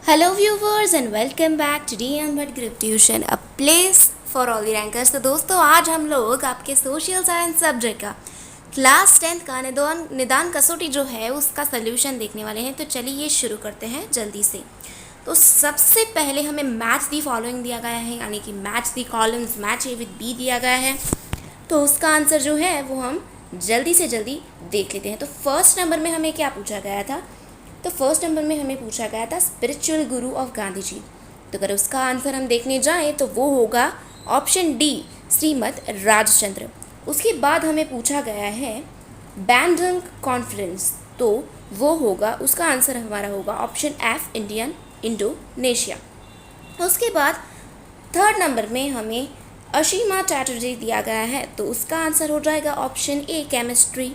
Hello viewers and welcome back to DM Bhatt Group Tuition, a place for all the rankers। तो दोस्तों आज हम लोग आपके सोशल साइंस सब्जेक्ट का क्लास 10 का निदान कसौटी जो है उसका सोल्यूशन देखने वाले हैं। तो चलिए शुरू करते हैं जल्दी से। तो सबसे पहले हमें मैच दी फॉलोइंग दिया गया है, यानी कि match the columns match A with B दिया गया है। तो उसका आंसर जो है वो हम जल्दी से जल्दी देख लेते हैं। तो फर्स्ट नंबर में हमें क्या पूछा गया था? तो फर्स्ट नंबर में हमें पूछा गया था spiritual Guru of Gandhi ji. तो अगर उसका आंसर हम देखने जाएं तो वो होगा ऑप्शन डी, श्रीमद राजचंद्र। उसके बाद हमें पूछा गया है बैंडंग कॉन्फ्रेंस, तो वो होगा, उसका आंसर हमारा होगा ऑप्शन एफ, इंडियन इंडोनेशिया। उसके बाद थर्ड नंबर में हमें असीमा चैटर्जी दिया गया है, तो उसका आंसर हो जाएगा ऑप्शन ए, केमिस्ट्री।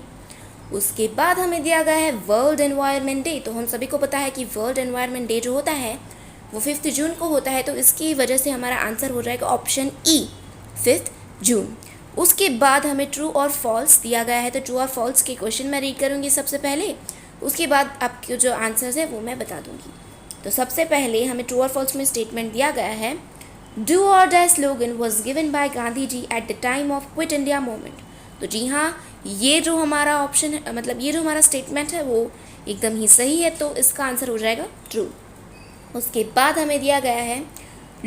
उसके बाद हमें दिया गया है वर्ल्ड एनवायरनमेंट डे। तो हम सभी को पता है कि वर्ल्ड एनवायरनमेंट डे जो होता है वो 5 जून को होता है, तो इसकी वजह से हमारा आंसर हो जाएगा ऑप्शन ई, 5 जून। उसके बाद हमें ट्रू और फॉल्स दिया गया है। तो ट्रू और फॉल्स के क्वेश्चन मैं रीड करूँगी सबसे पहले, उसके बाद आपके जो आंसर्स है वो मैं बता दूँगी। तो सबसे पहले हमें ट्रू और फॉल्स में स्टेटमेंट दिया गया है, do or die slogan was given by Gandhi ji at the time of quit India movement. तो जी हाँ, ये जो हमारा ऑप्शन है, मतलब ये जो हमारा स्टेटमेंट है वो एकदम ही सही है, तो इसका आंसर हो जाएगा ट्रू। उसके बाद हमें दिया गया है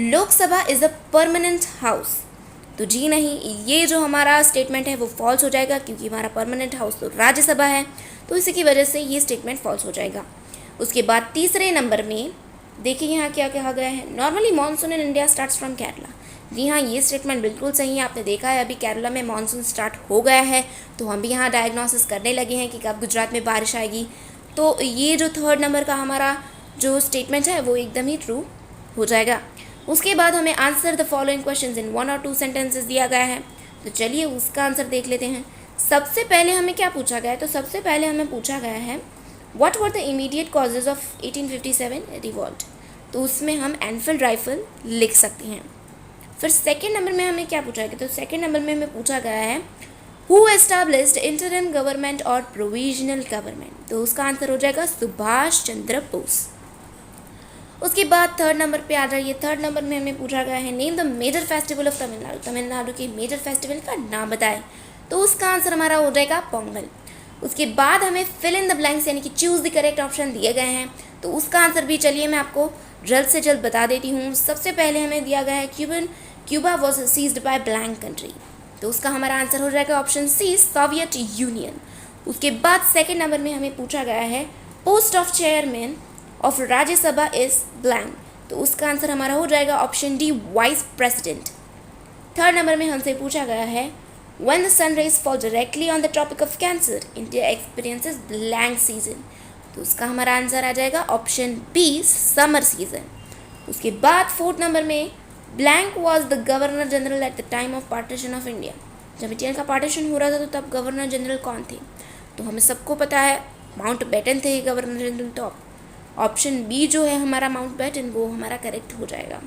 Lok Sabha is a permanent house. तो जी नहीं, ये जो हमारा स्टेटमेंट है वो फॉल्स हो जाएगा, क्योंकि हमारा परमानेंट हाउस तो राज्यसभा है, तो इसी की वजह से ये स्टेटमेंट फॉल्स हो जाएगा। उसके बाद तीसरे नंबर में देखिए यहाँ क्या कहा गया है, normally monsoon in India starts from Kerala. जी हाँ, ये स्टेटमेंट बिल्कुल सही है। आपने देखा है अभी केरला में मानसून स्टार्ट हो गया है, तो हम भी यहाँ डायग्नोसिस करने लगे हैं कि कब गुजरात में बारिश आएगी। तो ये जो थर्ड नंबर का हमारा जो स्टेटमेंट है वो एकदम ही ट्रू हो जाएगा। उसके बाद हमें answer the following questions in 1 और 2 सेंटेंसेस दिया गया है। तो चलिए उसका आंसर देख लेते हैं। सबसे पहले हमें क्या पूछा गया है? तो सबसे पहले हमें पूछा गया है what were the immediate causes of 1857 revolt. तो उसमें हम एनफील्ड राइफल लिख सकते हैं। फिर सेकेंड नंबर में हमें क्या पूछा गया? तो सेकेंड नंबर में हमें पूछा गया है हु एस्टैब्लिश्ड इंटरिम गवर्नमेंट और प्रोविजनल गवर्नमेंट। तो उसका आंसर हो जाएगा सुभाष चंद्र बोस। उसके बाद थर्ड नंबर पे आ जाइए। थर्ड नंबर में हमें पूछा गया है name the major festival of Tamil Nadu. Tamil Nadu के मेजर फेस्टिवल का नाम बताएं। तो उसका आंसर हमारा हो जाएगा पोंगल। उसके बाद हमें फिल इन द ब्लैंक्स, यानी कि चूज द करेक्ट ऑप्शन दिए गए हैं। तो उसका आंसर भी चलिए मैं आपको जल्द से जल्द बता देती हूँ। सबसे पहले हमें दिया गया है Cuba was seized by blank country. तो उसका हमारा आंसर हो जाएगा ऑप्शन सी, सोवियत यूनियन। उसके बाद सेकेंड नंबर में हमें पूछा गया है post of chairman of Rajya Sabha is blank. तो उसका आंसर हमारा हो जाएगा option D, vice president. Third number में हमसे पूछा गया है when the sun rays fall directly on the tropic of cancer India experiences blank season। तो उसका हमारा आंसर आ जाएगा ऑप्शन बी, समर सीजन। उसके बाद फोर्थ नंबर में blank was the governor general eight the time of partition of India. जब India का partition हो रहा था तो तब गवर्नर जनरल कौन थे? तो हमें सबको पता है माउंट बैटन थे गवर्नर जनरल। तो ऑप्शन बी जो है हमारा माउंट बैटन, वो हमारा करेक्ट हो जाएगा।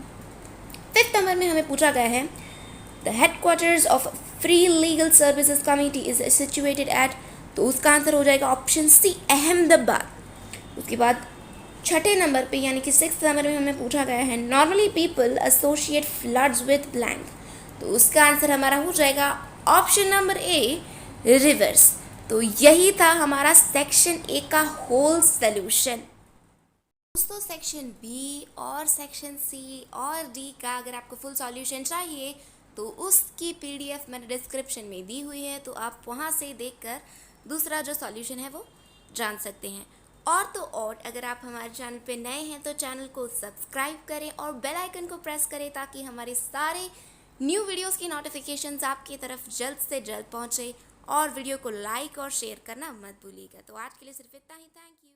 फिफ्थ नंबर में हमें पूछा गया है the headquarters of free legal services committee is situated at. तो उसका आंसर हो जाएगा ऑप्शन सी, अहमदाबाद। उसके बाद छठे नंबर पे यानी कि सिक्स नंबर में हमें पूछा गया है normally people associate floods with blank. तो उसका आंसर हमारा हो जाएगा ऑप्शन नंबर ए, रिवर्स। तो यही था हमारा सेक्शन ए का होल सोल्यूशन। दोस्तों सेक्शन बी और सेक्शन सी और डी का अगर आपको फुल सॉल्यूशन चाहिए तो उसकी पीडीएफ मैंने डिस्क्रिप्शन में दी हुई है, तो आप वहाँ से देखकर दूसरा जो सॉल्यूशन है वो जान सकते हैं। और तो और अगर आप हमारे चैनल पे नए हैं तो चैनल को सब्सक्राइब करें और बेल आइकन को प्रेस करें, ताकि हमारे सारे न्यू वीडियोस की नोटिफिकेशंस आपकी तरफ जल्द से जल्द पहुँचे। और वीडियो को लाइक और शेयर करना मत भूलिएगा। तो आज के लिए सिर्फ इतना ही। Thank you.